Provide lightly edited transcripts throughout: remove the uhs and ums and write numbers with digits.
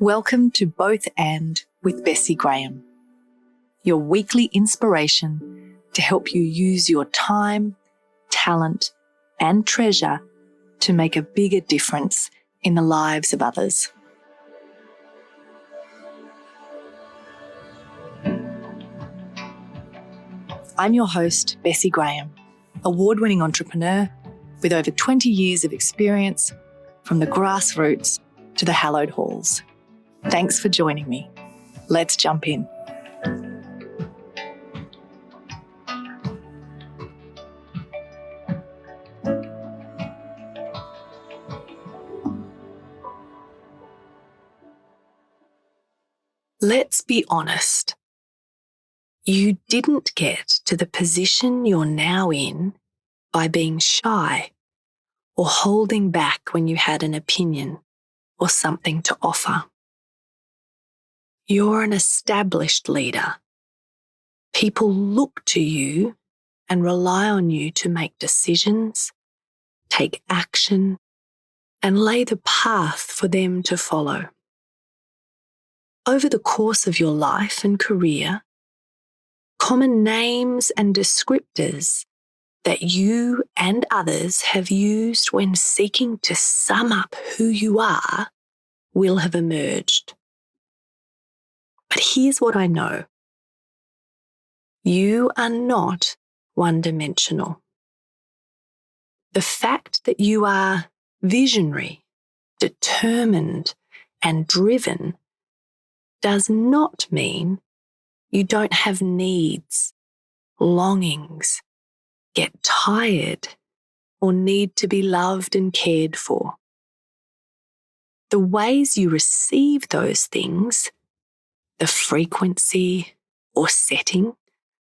Welcome to Both And with Bessi Graham, your weekly inspiration to help you use your time, talent, and treasure to make a bigger difference in the lives of others. I'm your host, Bessi Graham, award-winning entrepreneur with over 20 years of experience from the grassroots to the hallowed halls. Thanks for joining me. Let's jump in. Let's be honest. You didn't get to the position you're now in by being shy or holding back when you had an opinion or something to offer. You're an established leader. People look to you and rely on you to make decisions, take action, and lay the path for them to follow. Over the course of your life and career, common names and descriptors that you and others have used when seeking to sum up who you are will have emerged. But here's what I know. You are not one-dimensional. The fact that you are visionary, determined, and driven does not mean you don't have needs, longings, get tired, or need to be loved and cared for. The ways you receive those things, the frequency or setting,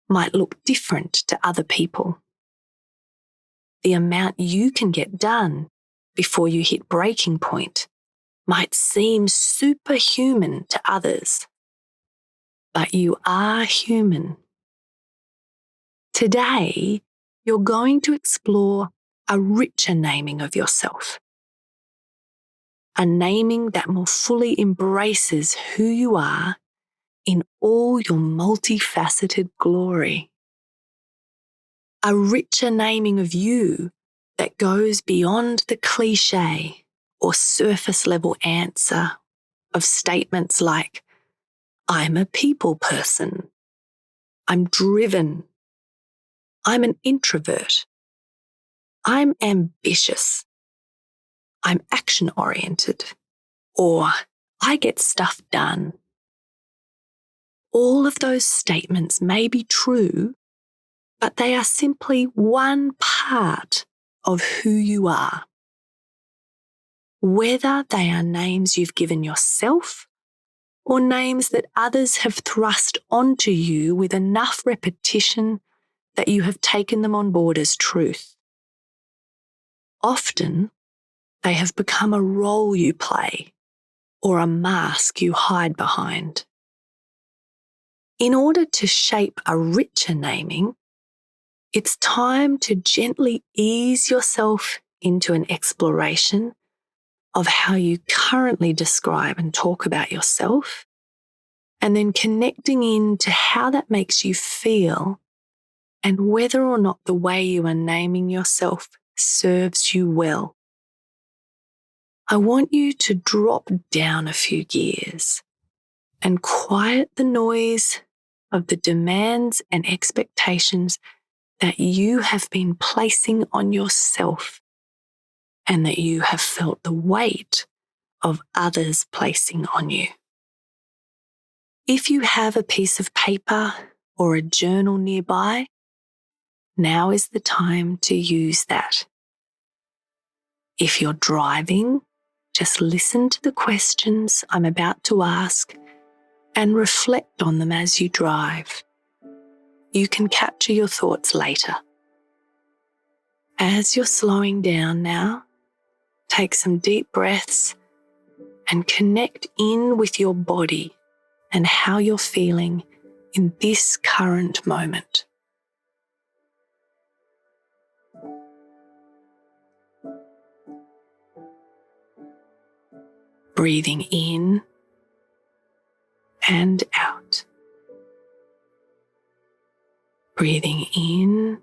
might look different to other people. The amount you can get done before you hit breaking point might seem superhuman to others, but you are human. Today, you're going to explore a richer naming of yourself, a naming that more fully embraces who you are in all your multifaceted glory. A richer naming of you that goes beyond the cliche or surface level answer of statements like, I'm a people person, I'm driven, I'm an introvert, I'm ambitious, I'm action-oriented, or I get stuff done. All of those statements may be true, but they are simply one part of who you are. Whether they are names you've given yourself or names that others have thrust onto you with enough repetition that you have taken them on board as truth. Often, they have become a role you play or a mask you hide behind. In order to shape a richer naming, it's time to gently ease yourself into an exploration of how you currently describe and talk about yourself, and then connecting in to how that makes you feel and whether or not the way you are naming yourself serves you well. I want you to drop down a few gears and quiet the noise of the demands and expectations that you have been placing on yourself and that you have felt the weight of others placing on you. If you have a piece of paper or a journal nearby, now is the time to use that. If you're driving, just listen to the questions I'm about to ask and reflect on them as you drive. You can capture your thoughts later. As you're slowing down now, take some deep breaths and connect in with your body and how you're feeling in this current moment. Breathing in and out. Breathing in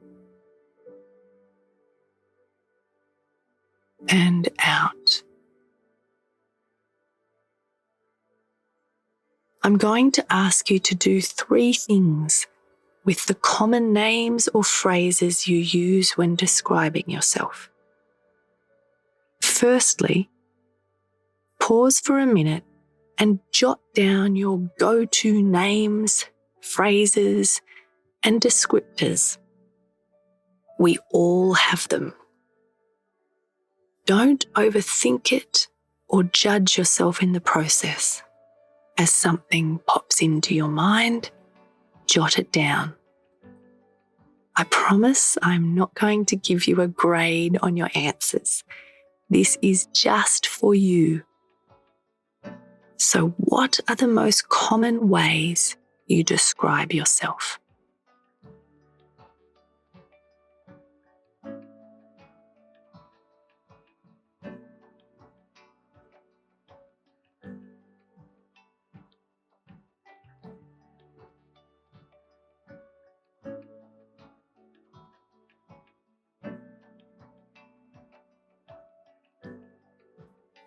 and out. I'm going to ask you to do 3 things with the common names or phrases you use when describing yourself. Firstly, pause for a minute and jot down your go-to names, phrases, and descriptors. We all have them. Don't overthink it or judge yourself in the process. As something pops into your mind, jot it down. I promise I'm not going to give you a grade on your answers. This is just for you. So, what are the most common ways you describe yourself?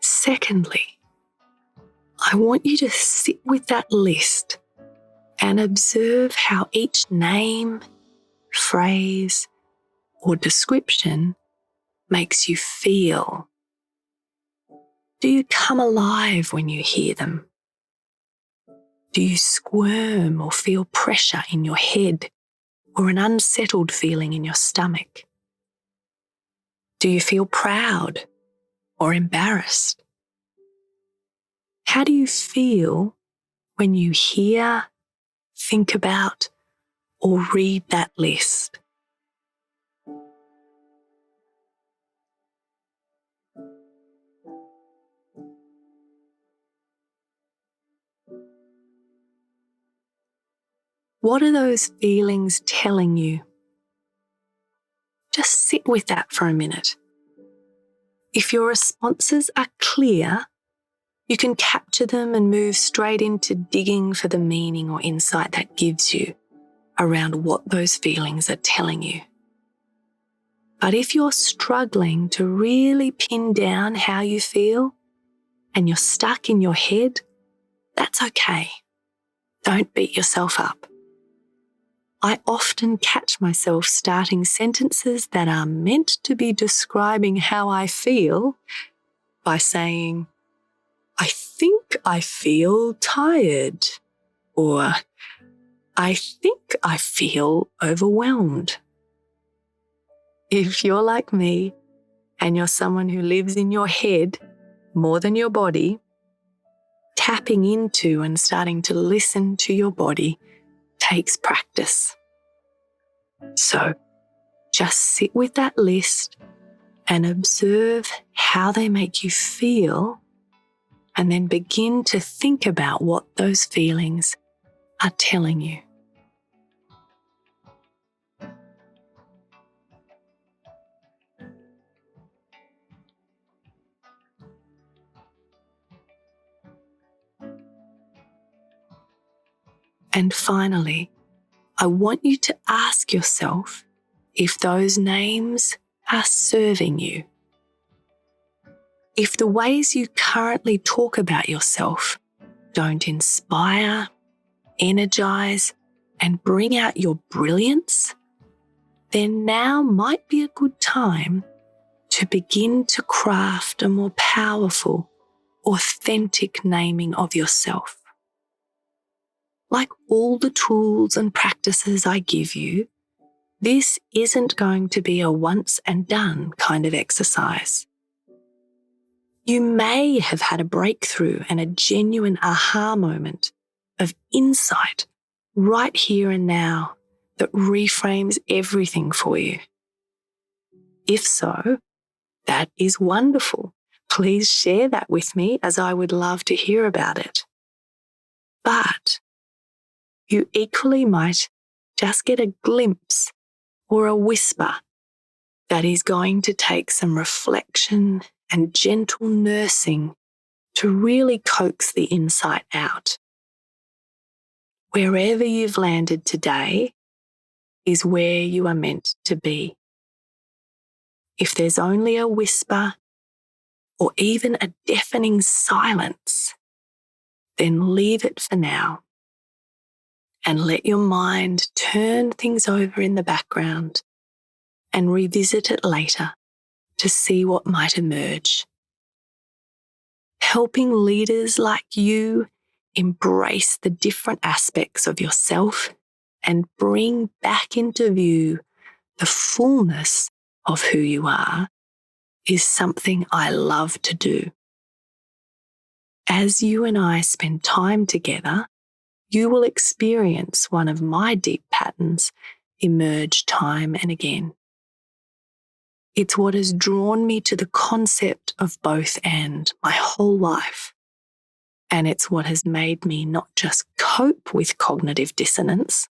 Secondly, I want you to sit with that list and observe how each name, phrase, or description makes you feel. Do you come alive when you hear them? Do you squirm or feel pressure in your head or an unsettled feeling in your stomach? Do you feel proud or embarrassed? How do you feel when you hear, think about, or read that list? What are those feelings telling you? Just sit with that for a minute. If your responses are clear, you can capture them and move straight into digging for the meaning or insight that gives you around what those feelings are telling you. But if you're struggling to really pin down how you feel and you're stuck in your head, that's okay. Don't beat yourself up. I often catch myself starting sentences that are meant to be describing how I feel by saying, I think I feel tired, or I think I feel overwhelmed. If you're like me and you're someone who lives in your head more than your body, tapping into and starting to listen to your body takes practice. So just sit with that list and observe how they make you feel, and then begin to think about what those feelings are telling you. And finally, I want you to ask yourself if those names are serving you. If the ways you currently talk about yourself don't inspire, energize, and bring out your brilliance, then now might be a good time to begin to craft a more powerful, authentic naming of yourself. Like all the tools and practices I give you, this isn't going to be a once and done kind of exercise. You may have had a breakthrough and a genuine aha moment of insight right here and now that reframes everything for you. If so, that is wonderful. Please share that with me, as I would love to hear about it. But you equally might just get a glimpse or a whisper that is going to take some reflection and gentle nursing to really coax the insight out. wherever you've landed today is where you are meant to be. If there's only a whisper or even a deafening silence, then leave it for now and let your mind turn things over in the background and revisit it later to see what might emerge. Helping leaders like you embrace the different aspects of yourself and bring back into view the fullness of who you are is something I love to do. As you and I spend time together, you will experience one of my deep patterns emerge time and again. It's what has drawn me to the concept of both and my whole life. And it's what has made me not just cope with cognitive dissonance,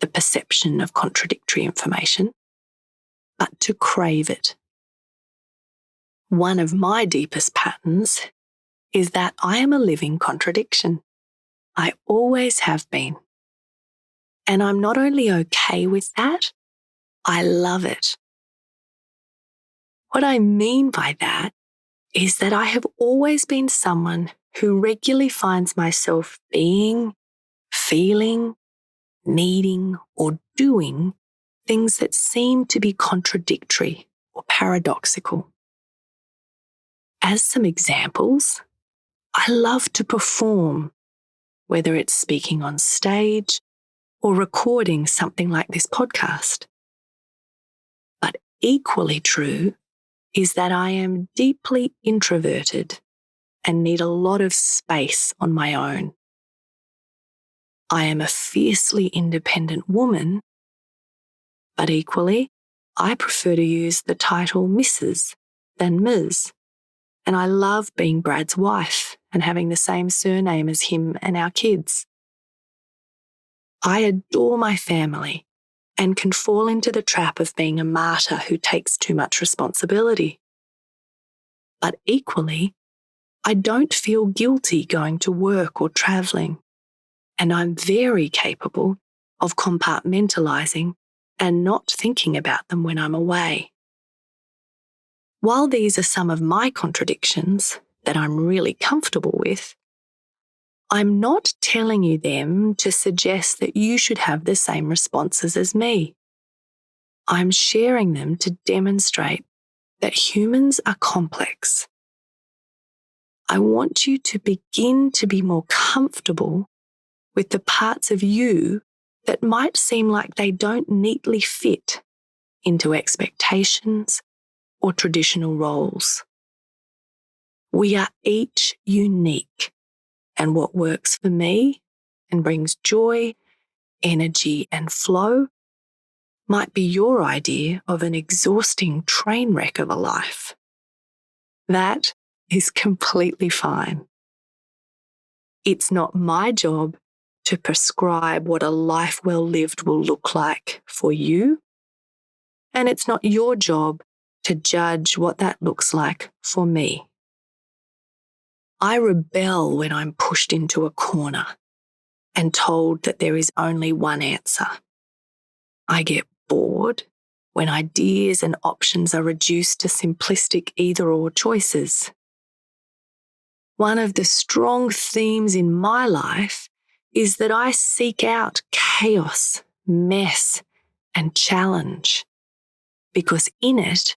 the perception of contradictory information, but to crave it. One of my deepest patterns is that I am a living contradiction. I always have been. And I'm not only okay with that, I love it. What I mean by that is that I have always been someone who regularly finds myself being, feeling, needing, or doing things that seem to be contradictory or paradoxical. As some examples, I love to perform, whether it's speaking on stage or recording something like this podcast. But equally true is that I am deeply introverted and need a lot of space on my own. I am a fiercely independent woman, but equally, I prefer to use the title Mrs. than Ms. And I love being Brad's wife and having the same surname as him and our kids. I adore my family and can fall into the trap of being a martyr who takes too much responsibility. But equally, I don't feel guilty going to work or travelling, and I'm very capable of compartmentalising and not thinking about them when I'm away. While these are some of my contradictions that I'm really comfortable with, I'm not telling you them to suggest that you should have the same responses as me. I'm sharing them to demonstrate that humans are complex. I want you to begin to be more comfortable with the parts of you that might seem like they don't neatly fit into expectations or traditional roles. We are each unique, and what works for me and brings joy, energy, and flow might be your idea of an exhausting train wreck of a life. That is completely fine. It's not my job to prescribe what a life well lived will look like for you, and it's not your job to judge what that looks like for me. I rebel when I'm pushed into a corner and told that there is only one answer. I get bored when ideas and options are reduced to simplistic either-or choices. One of the strong themes in my life is that I seek out chaos, mess, and challenge, because in it,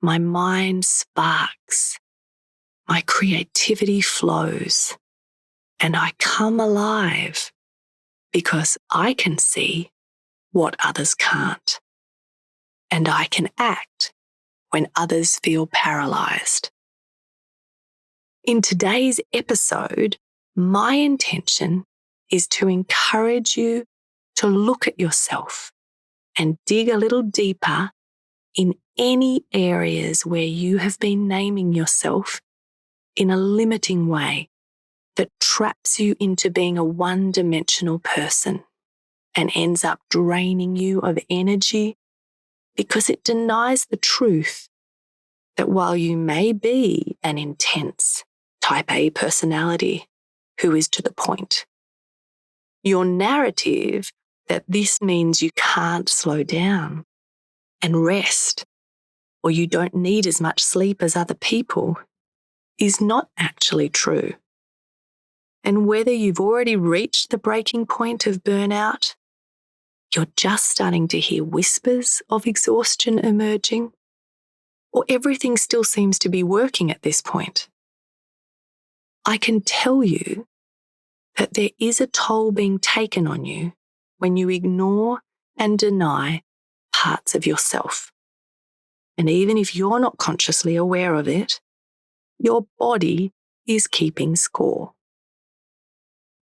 my mind sparks, my creativity flows, and I come alive because I can see what others can't, and I can act when others feel paralyzed. In today's episode, my intention is to encourage you to look at yourself and dig a little deeper in any areas where you have been naming yourself in a limiting way that traps you into being a one-dimensional person and ends up draining you of energy because it denies the truth that while you may be an intense type A personality who is to the point, Your narrative that this means you can't slow down and rest, or you don't need as much sleep as other people, is not actually true. And whether you've already reached the breaking point of burnout, you're just starting to hear whispers of exhaustion emerging, or everything still seems to be working at this point, I can tell you that there is a toll being taken on you when you ignore and deny parts of yourself. And even if you're not consciously aware of it, your body is keeping score.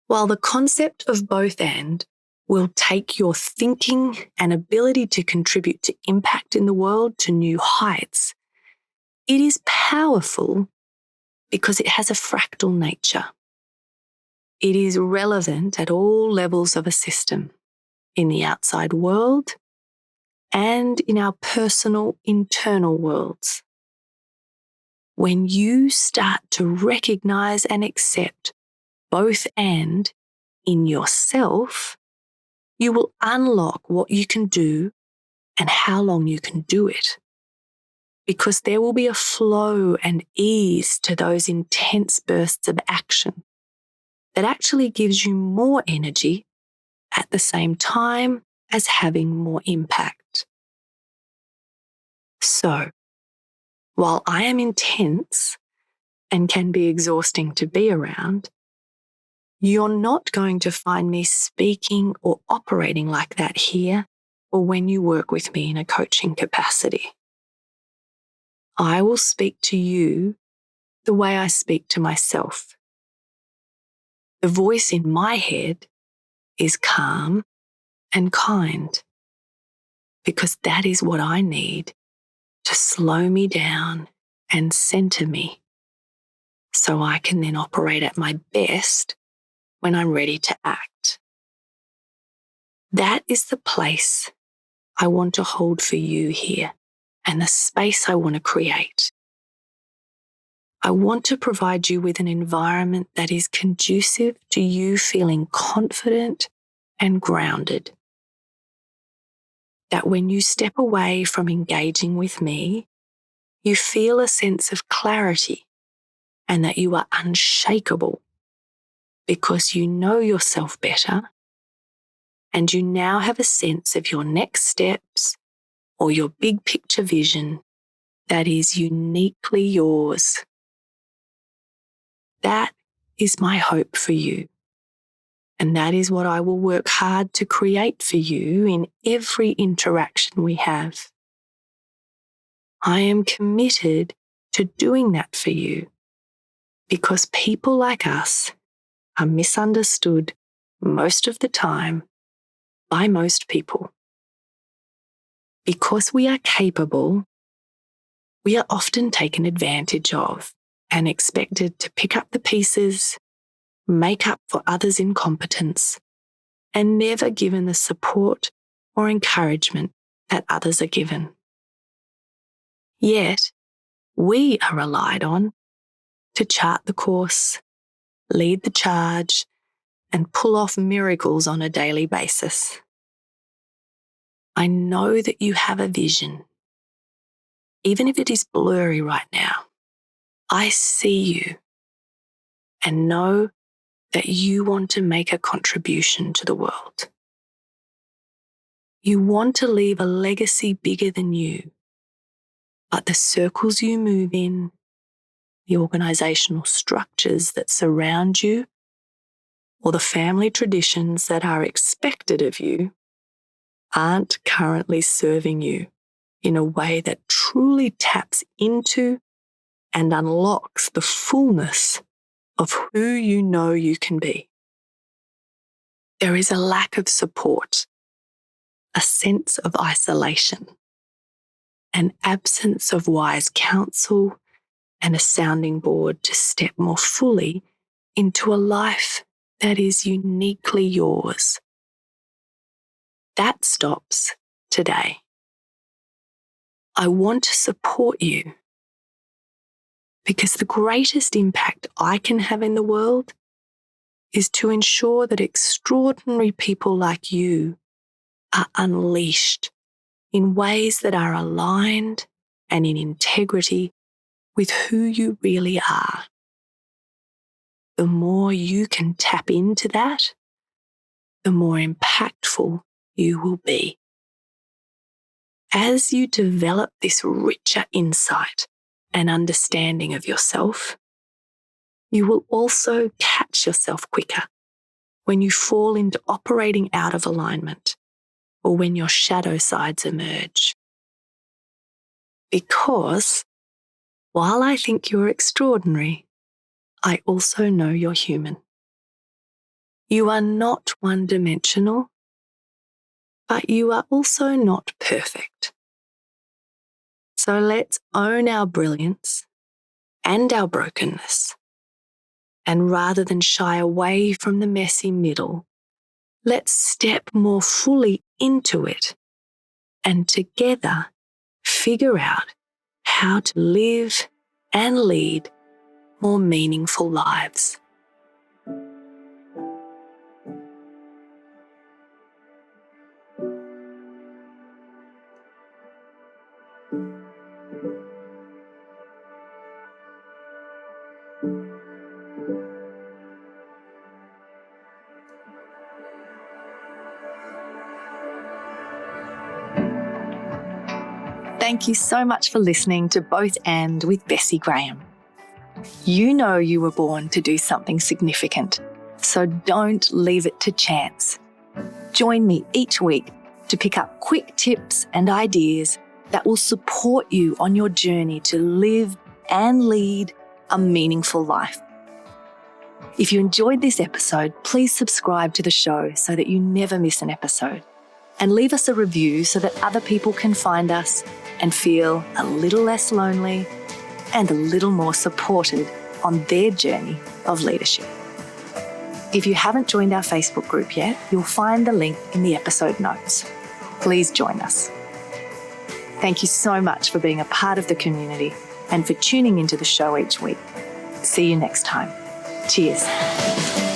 While the concept of both and will take your thinking and ability to contribute to impact in the world to new heights, it is powerful because it has a fractal nature. It is relevant at all levels of a system, in the outside world and in our personal internal worlds. When you start to recognize and accept both and in yourself, you will unlock what you can do and how long you can do it. Because there will be a flow and ease to those intense bursts of action that actually gives you more energy at the same time as having more impact. So, while I am intense and can be exhausting to be around, you're not going to find me speaking or operating like that here or when you work with me in a coaching capacity. I will speak to you the way I speak to myself. The voice in my head is calm and kind, because that is what I need to slow me down and center me so I can then operate at my best when I'm ready to act. That is the place I want to hold for you here and the space I want to create. I want to provide you with an environment that is conducive to you feeling confident and grounded. That when you step away from engaging with me, you feel a sense of clarity and that you are unshakable because you know yourself better and you now have a sense of your next steps or your big picture vision that is uniquely yours. That is my hope for you. And that is what I will work hard to create for you in every interaction we have. I am committed to doing that for you because people like us are misunderstood most of the time by most people. Because we are capable, we are often taken advantage of and expected to pick up the pieces, make up for others' incompetence, and never given the support or encouragement that others are given. Yet, we are relied on to chart the course, lead the charge, and pull off miracles on a daily basis. I know that you have a vision, even if it is blurry right now. I see you and know that you want to make a contribution to the world. You want to leave a legacy bigger than you, but the circles you move in, the organisational structures that surround you, or the family traditions that are expected of you aren't currently serving you in a way that truly taps into and unlocks the fullness of who you know you can be. There is a lack of support, a sense of isolation, an absence of wise counsel, and a sounding board to step more fully into a life that is uniquely yours. That stops today. I want to support you because the greatest impact I can have in the world is to ensure that extraordinary people like you are unleashed in ways that are aligned and in integrity with who you really are. The more you can tap into that, the more impactful you will be. As you develop this richer insight and understanding of yourself, you will also catch yourself quicker when you fall into operating out of alignment or when your shadow sides emerge. Because while I think you're extraordinary, I also know you're human. You are not one-dimensional, but you are also not perfect. So let's own our brilliance and our brokenness. And rather than shy away from the messy middle, let's step more fully into it and together figure out how to live and lead more meaningful lives. Thank you so much for listening to Both And with Bessi Graham. You know you were born to do something significant, so don't leave it to chance. Join me each week to pick up quick tips and ideas that will support you on your journey to live and lead a meaningful life. If you enjoyed this episode, please subscribe to the show so that you never miss an episode, and leave us a review so that other people can find us and feel a little less lonely and a little more supported on their journey of leadership. If you haven't joined our Facebook group yet, you'll find the link in the episode notes. Please join us. Thank you so much for being a part of the community and for tuning into the show each week. See you next time. Cheers.